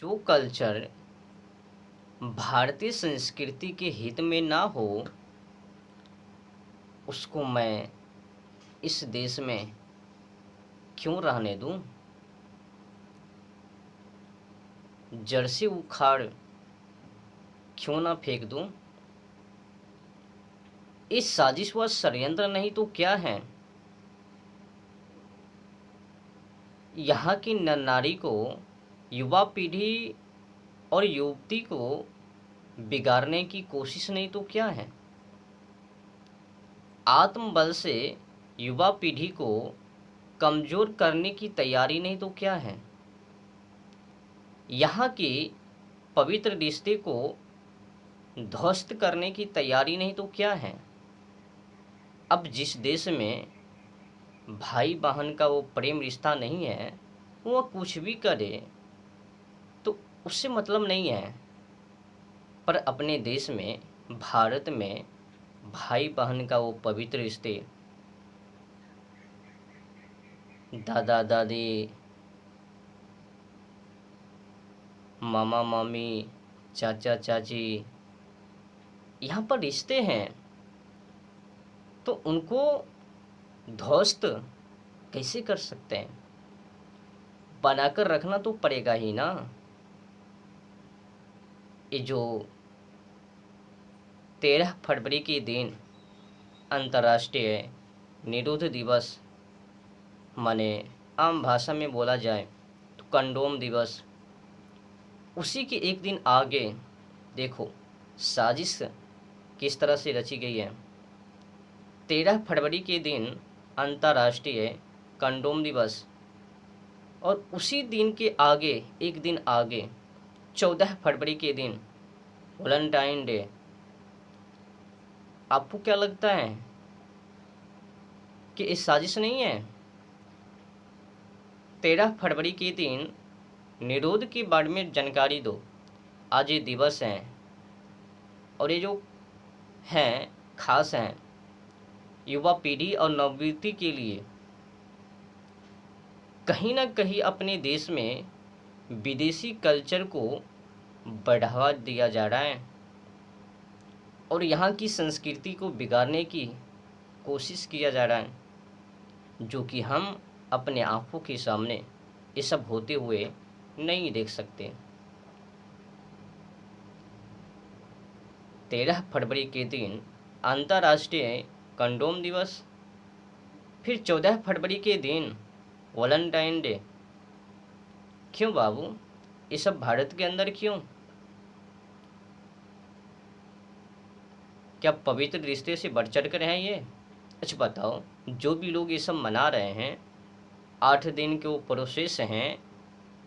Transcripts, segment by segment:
जो कल्चर भारतीय संस्कृति के हित में ना हो उसको मैं इस देश में क्यों रहने दूं? जड़ से उखाड़ क्यों ना फेंक दूं? इस साजिश व षड्यंत्र नहीं तो क्या है? यहाँ की नर नारी को, युवा पीढ़ी और युवती को बिगाड़ने की कोशिश नहीं तो क्या है? आत्मबल से युवा पीढ़ी को कमजोर करने की तैयारी नहीं तो क्या है? यहाँ की पवित्र रिश्ते को ध्वस्त करने की तैयारी नहीं तो क्या है? अब जिस देश में भाई बहन का वो प्रेम रिश्ता नहीं है, वह कुछ भी करे तो उससे मतलब नहीं है। पर अपने देश में, भारत में, भाई बहन का वो पवित्र रिश्ते, दादा दादी, मामा मामी, चाचा चाची, यहाँ पर रिश्ते हैं तो उनको ध्वस्त कैसे कर सकते हैं? बनाकर रखना तो पड़ेगा ही ना। ये जो 13 फरवरी के दिन अंतर्राष्ट्रीय निरोध दिवस, माने आम भाषा में बोला जाए तो कंडोम दिवस, उसी के एक दिन आगे देखो साजिश किस तरह से रची गई है। 13 फरवरी के दिन अंतर्राष्ट्रीय कंडोम दिवस और उसी दिन के आगे एक दिन आगे 14 फरवरी के दिन वैलेंटाइन डे। आपको क्या लगता है कि ये साजिश नहीं है? 13 फरवरी के दिन निरोध के बारे में जानकारी दो। आज ये दिवस हैं और ये जो हैं खास हैं युवा पीढ़ी और नवयुवती के लिए। कहीं ना कहीं अपने देश में विदेशी कल्चर को बढ़ावा दिया जा रहा है और यहाँ की संस्कृति को बिगाड़ने की कोशिश किया जा रहा है, जो कि हम अपने आंखों के सामने ये सब होते हुए नहीं देख सकते। 13 फरवरी के दिन अंतर्राष्ट्रीय कंडोम दिवस, फिर 14 फरवरी के दिन वैलेंटाइन डे। क्यों बाबू, ये सब भारत के अंदर क्यों? क्या पवित्र रिश्ते से बढ़ चढ़ कर है ये? अच्छा बताओ, जो भी लोग ये सब मना रहे हैं, 8 दिन के वो प्रोसेस हैं,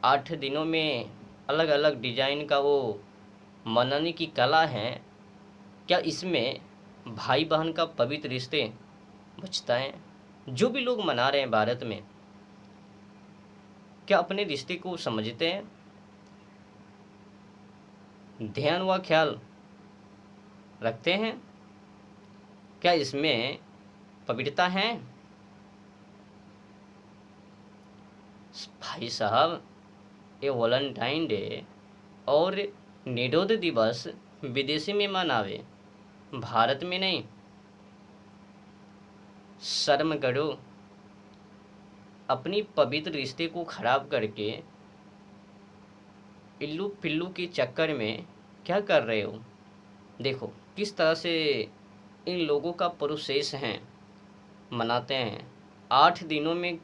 8 दिनों में अलग अलग डिजाइन का वो मनाने की कला है, क्या इसमें भाई बहन का पवित्र रिश्ते बचता है? जो भी लोग मना रहे हैं भारत में, क्या अपने रिश्ते को समझते हैं? ध्यान व ख्याल रखते हैं? क्या इसमें पवित्रता है? भाई साहब, ये वैलेंटाइन डे और निरोध दिवस विदेशी में मनावे, भारत में नहीं। शर्म करो। अपनी पवित्र रिश्ते को खराब करके इल्लू पिल्लू के चक्कर में क्या कर रहे हो? देखो किस तरह से इन लोगों का प्रोसेस है, मनाते हैं। 8 दिनों में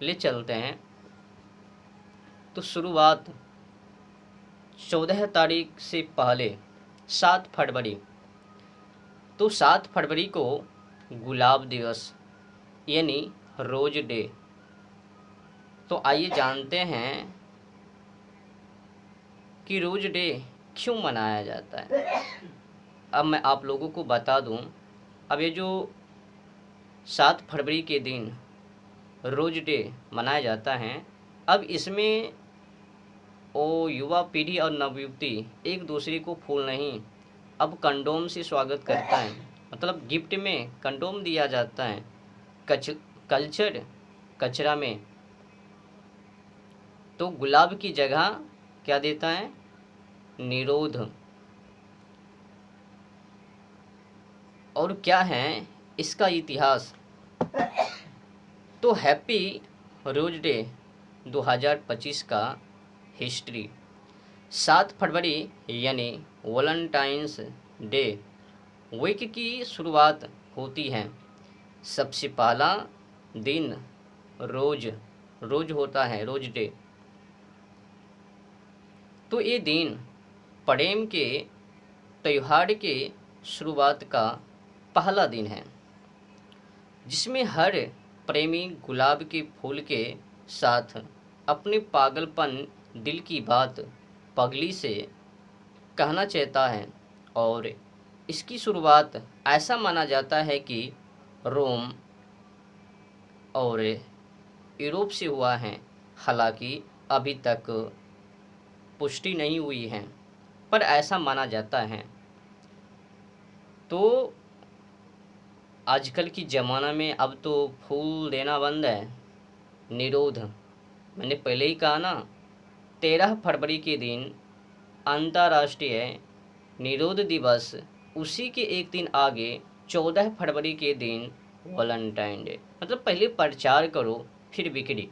ले चलते हैं। तो शुरुआत 14 तारीख से पहले 7 फरवरी, तो 7 फरवरी को गुलाब दिवस यानी रोज डे। तो आइए जानते हैं कि रोज डे क्यों मनाया जाता है। अब मैं आप लोगों को बता दूं, अब ये जो 7 फरवरी के दिन रोज डे मनाया जाता है, अब इसमें वो युवा पीढ़ी और नवयुवती एक दूसरे को फूल नहीं, अब कंडोम से स्वागत करता है। मतलब गिफ्ट में कंडोम दिया जाता है। कल्चर कचरा में तो गुलाब की जगह क्या देता है? निरोध। और क्या है इसका इतिहास? तो हैप्पी रोज डे 2025 का हिस्ट्री। 7 फरवरी यानी वैलेंटाइंस डे वीक की शुरुआत होती है। सबसे पहला दिन रोज होता है, रोज डे। तो ये दिन प्रेम के त्योहार के शुरुआत का पहला दिन है, जिसमें हर प्रेमी गुलाब के फूल के साथ अपने पागलपन दिल की बात पगली से कहना चाहता है। और इसकी शुरुआत ऐसा माना जाता है कि रोम और यूरोप से हुआ है। हालांकि अभी तक पुष्टि नहीं हुई है, पर ऐसा माना जाता है। तो आजकल की ज़माना में अब तो फूल देना बंद है, निरोध। मैंने पहले ही कहा ना, 13 फरवरी के दिन अंतर्राष्ट्रीय निरोध दिवस, उसी के एक दिन आगे 14 फरवरी के दिन वैलेंटाइन डे। मतलब पहले प्रचार करो फिर बिक्री।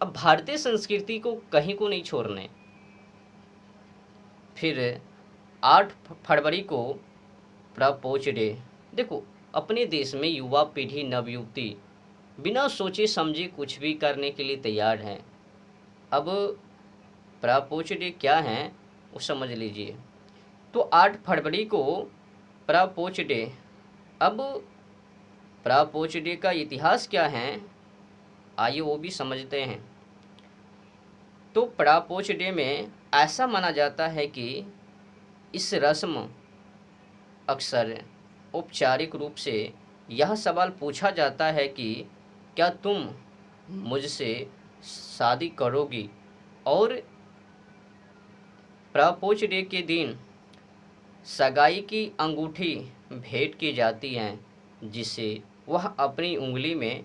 अब भारतीय संस्कृति को कहीं को नहीं छोड़ने। फिर 8 फरवरी को प्रपोज डे। देखो, अपने देश में युवा पीढ़ी, नवयुवती बिना सोचे समझे कुछ भी करने के लिए तैयार हैं। अब प्रपोज डे क्या है वो समझ लीजिए। तो 8 फरवरी को प्रपोज डे। अब प्रपोज डे का इतिहास क्या है, आइए वो भी समझते हैं। तो प्रपोज डे में ऐसा माना जाता है कि इस रस्म अक्सर औपचारिक रूप से यह सवाल पूछा जाता है कि क्या तुम मुझसे शादी करोगी। और प्रपोज डे के दिन सगाई की अंगूठी भेंट की जाती है, जिसे वह अपनी उंगली में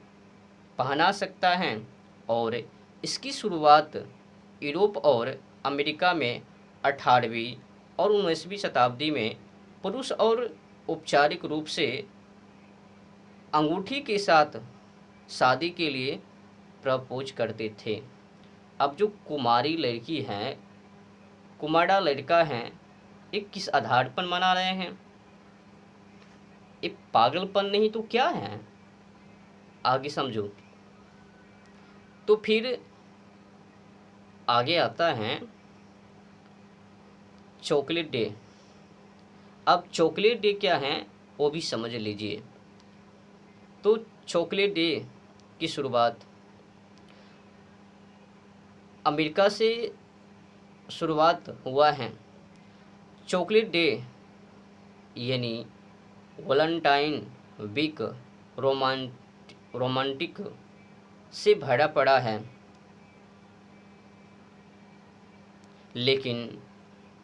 पहना सकता है। और इसकी शुरुआत यूरोप और अमेरिका में 18वीं और 19वीं शताब्दी में पुरुष और औपचारिक रूप से अंगूठी के साथ शादी के लिए प्रपोज करते थे। अब जो कुमारी लड़की है, कुमारा लड़का है, ये किस आधार पर मना रहे हैं? ये पागलपन नहीं तो क्या है, आगे समझो। तो फिर आगे आता है चॉकलेट डे। अब चॉकलेट डे क्या है वो भी समझ लीजिए। तो चॉकलेट डे की शुरुआत अमेरिका से शुरुआत हुआ है। चॉकलेट डे यानी वैलेंटाइन वीक रोमांटिक से भरा पड़ा है, लेकिन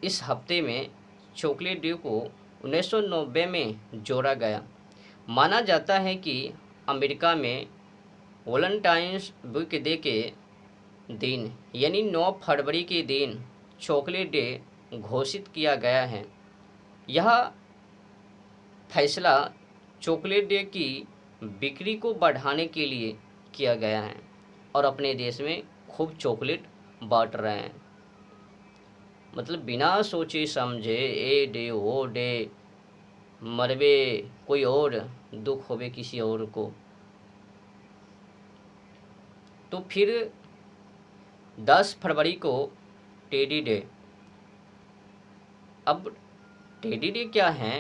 इस हफ्ते में चॉकलेट डे को 1990 में जोड़ा गया। माना जाता है कि अमेरिका में वैलेंटाइन्स वीक डे के दिन यानी 9 फरवरी के दिन चॉकलेट डे घोषित किया गया है। यह फैसला चॉकलेट डे की बिक्री को बढ़ाने के लिए किया गया है और अपने देश में खूब चॉकलेट बांट रहे हैं। मतलब बिना सोचे समझे ए डे ओ डे मरबे कोई और, दुख होवे किसी और को। तो फिर 10 फरवरी को टेडी डे। अब टेडी डे क्या है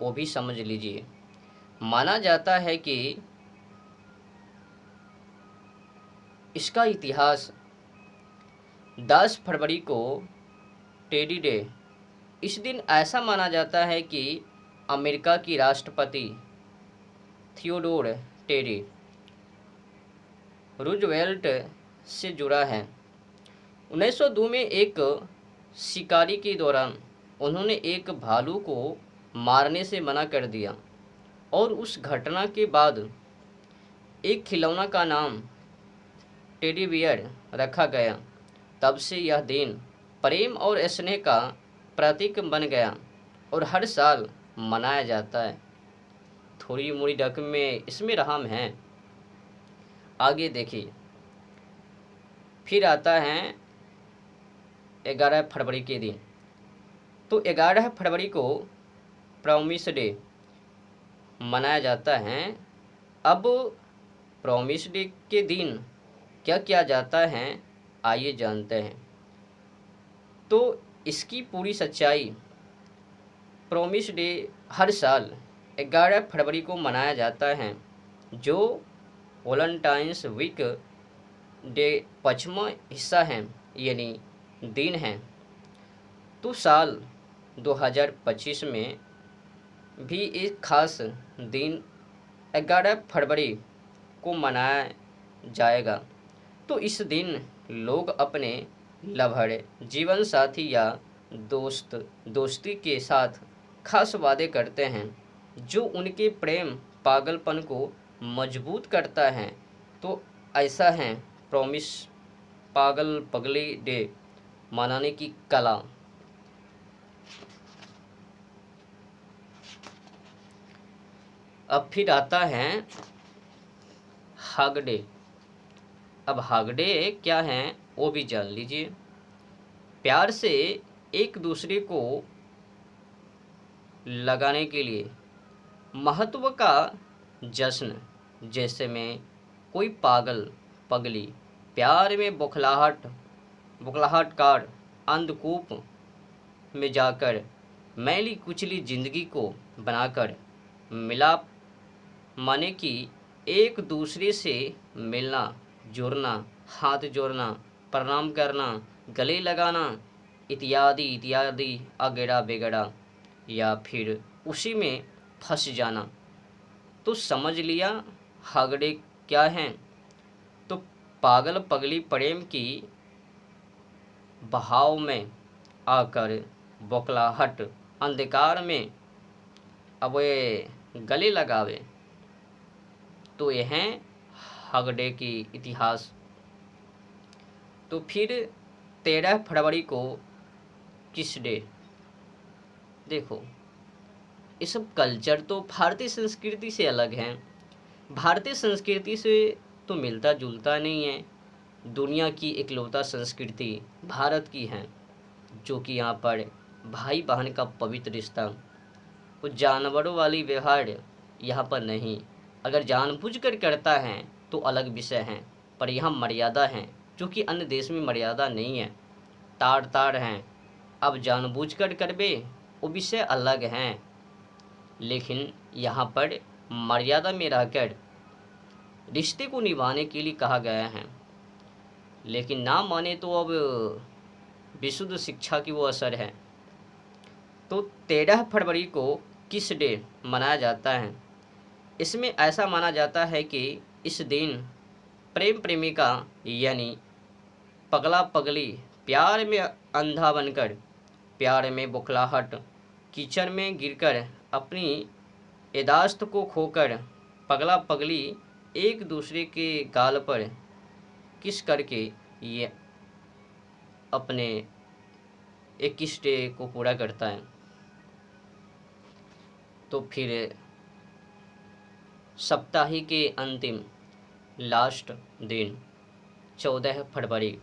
वो भी समझ लीजिए। माना जाता है कि इसका इतिहास 10 फरवरी को टेडी डे, इस दिन ऐसा माना जाता है कि अमेरिका की राष्ट्रपति थियोडोर टेडी रूजवेल्ट से जुड़ा है। 1902 में एक शिकारी के दौरान उन्होंने एक भालू को मारने से मना कर दिया और उस घटना के बाद एक खिलौना का नाम टेडी बियर रखा गया, तब से यह दिन प्रेम और स्नेह का प्रतीक बन गया और हर साल मनाया जाता है। थोड़ी मोड़ी रकम में इसमें रहम है। आगे देखिए, फिर आता है 11 फरवरी के दिन। तो 11 फरवरी को प्रॉमिस डे मनाया जाता है। अब प्रॉमिस डे के दिन क्या किया जाता है, आइए जानते हैं। तो इसकी पूरी सच्चाई, प्रॉमिस डे हर साल 11 फरवरी को मनाया जाता है, जो वैलेंटाइंस वीक डे पश्चिमा हिस्सा है, यानी दिन है। तो साल 2025 में भी एक खास दिन 11 फरवरी को मनाया जाएगा। तो इस दिन लोग अपने लवर, जीवन साथी या दोस्ती के साथ खास वादे करते हैं, जो उनके प्रेम पागलपन को मजबूत करता है। तो ऐसा है प्रॉमिस पागल पगली डे मनाने की कला। अब फिर आता है हग डे। अब हग डे क्या है वो भी जान लीजिए। प्यार से एक दूसरे को लगाने के लिए महत्व का जश्न, जैसे में कोई पागल पगली प्यार में बुखलाहट कार अंधकूप में जाकर मैली कुचली जिंदगी को बनाकर मिलाप, माने कि एक दूसरे से मिलना जुड़ना, हाथ जोड़ना, प्रणाम करना, गले लगाना इत्यादि इत्यादि, अगेड़ा बेगड़ा या फिर उसी में फंस जाना। तो समझ लिया हगड़े क्या हैं। तो पागल पगली प्रेम की बहाव में आकर बौखलाहट अंधकार में अब ये गले लगावे। तो ये हैं हगडे की इतिहास। तो फिर 13 फरवरी को किस डे, देखो ये सब कल्चर तो भारतीय संस्कृति से अलग हैं। भारतीय संस्कृति से तो मिलता जुलता नहीं है। दुनिया की इकलौता संस्कृति भारत की है, जो कि यहाँ पर भाई बहन का पवित्र रिश्ता, वो जानवरों वाली व्यवहार यहाँ पर नहीं। अगर जानबूझकर करता है तो अलग विषय है, पर यहाँ मर्यादा है, जो कि अन्य देश में मर्यादा नहीं है, तार तार हैं। अब जानबूझकर करबे वो विषय अलग हैं, लेकिन यहाँ पर मर्यादा में रहकर रिश्ते को निभाने के लिए कहा गया है। लेकिन ना माने तो अब विशुद्ध शिक्षा की वो असर है। तो 13 फरवरी को किस डे मनाया जाता है, इसमें ऐसा माना जाता है कि इस दिन प्रेम प्रेमिका यानी पगला पगली प्यार में अंधा बनकर, प्यार में बुखलाहट कीचड़ में गिरकर, अपनी यादाश्त को खोकर पगला पगली एक दूसरे के गाल पर किस करके ये अपने 21 डे को पूरा करता है। तो फिर सप्ताह के अंतिम लास्ट दिन 14 फरवरी,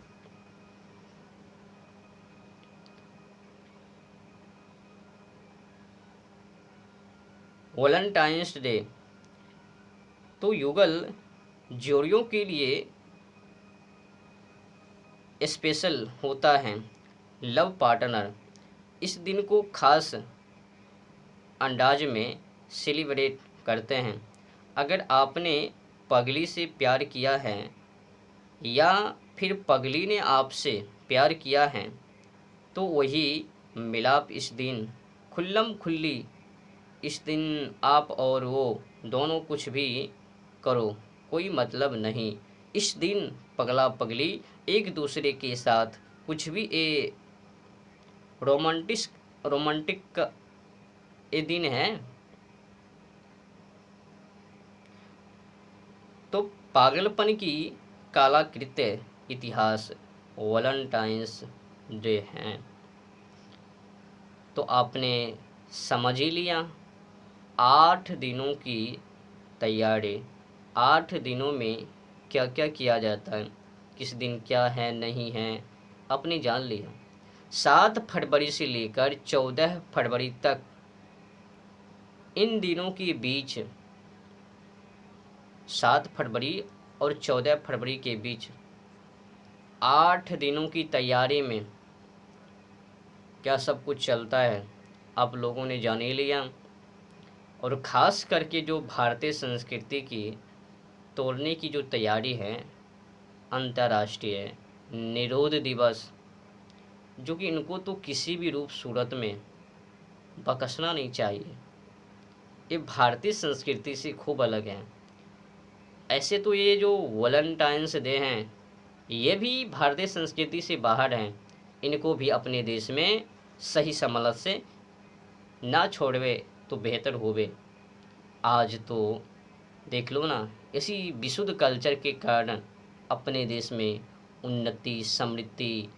वैलेंटाइंस डे। तो युगल जोड़ियों के लिए स्पेशल होता है। लव पार्टनर इस दिन को खास अंदाज में सेलिब्रेट करते हैं। अगर आपने पगली से प्यार किया है या फिर पगली ने आपसे प्यार किया है, तो वही मिलाप इस दिन खुल्लम खुल्ली, इस दिन आप और वो दोनों कुछ भी करो, कोई मतलब नहीं। इस दिन पगला पगली एक दूसरे के साथ कुछ भी रोमांटिक ये दिन है। तो पागलपन की कालाकृत्य इतिहास वैलेंटाइंस डे हैं। तो आपने समझ ही लिया 8 दिनों की तैयारी, 8 दिनों में क्या क्या किया जाता है, किस दिन क्या है नहीं है, आपने जान लिया। 7 फरवरी से लेकर 14 फरवरी तक इन दिनों के बीच, 7 फरवरी और 14 फरवरी के बीच 8 दिनों की तैयारी में क्या सब कुछ चलता है आप लोगों ने जान ही लिया। और ख़ास करके जो भारतीय संस्कृति की तोड़ने की जो तैयारी है, अंतर्राष्ट्रीय निरोध दिवस, जो कि इनको तो किसी भी रूप सूरत में बख्शना नहीं चाहिए। ये भारतीय संस्कृति से खूब अलग हैं। ऐसे तो ये जो वैलेंटाइंस डे हैं ये भी भारतीय संस्कृति से बाहर हैं, इनको भी अपने देश में सही समझ से ना छोड़वे तो बेहतर होवे। आज तो देख लो ना, इसी विशुद्ध कल्चर के कारण अपने देश में उन्नति, समृद्धि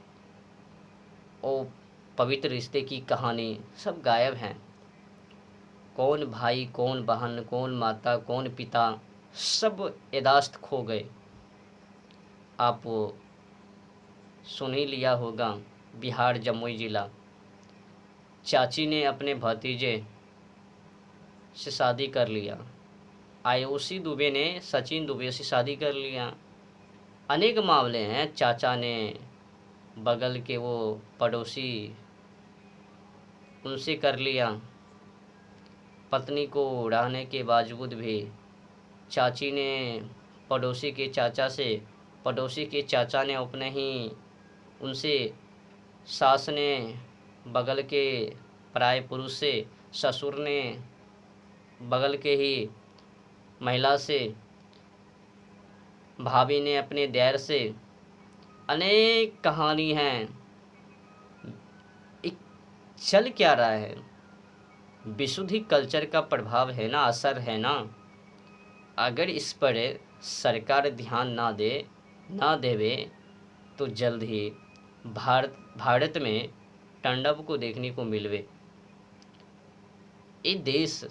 और पवित्र रिश्ते की कहानी सब गायब हैं। कौन भाई, कौन बहन, कौन माता, कौन पिता, सब यादाश्त खो गए। आप सुन ही लिया होगा, बिहार जमुई जिला, चाची ने अपने भतीजे से शादी कर लिया, आयुषी दुबे ने सचिन दुबे से शादी कर लिया। अनेक मामले हैं, चाचा ने बगल के वो पड़ोसी उनसे कर लिया। पत्नी को उड़ाने के बावजूद भी चाची ने पड़ोसी के चाचा से, पड़ोसी के चाचा ने अपने ही उनसे, सास ने बगल के पराये पुरुष से, ससुर ने बगल के ही महिला से, भाभी ने अपने देवर से, अनेक कहानी हैं। एक चल क्या रहा है, विशुद्धि कल्चर का प्रभाव है ना, असर है ना। अगर इस पर सरकार ध्यान ना देवे तो जल्द ही भारत में तांडव को देखने को मिलवे। ये देश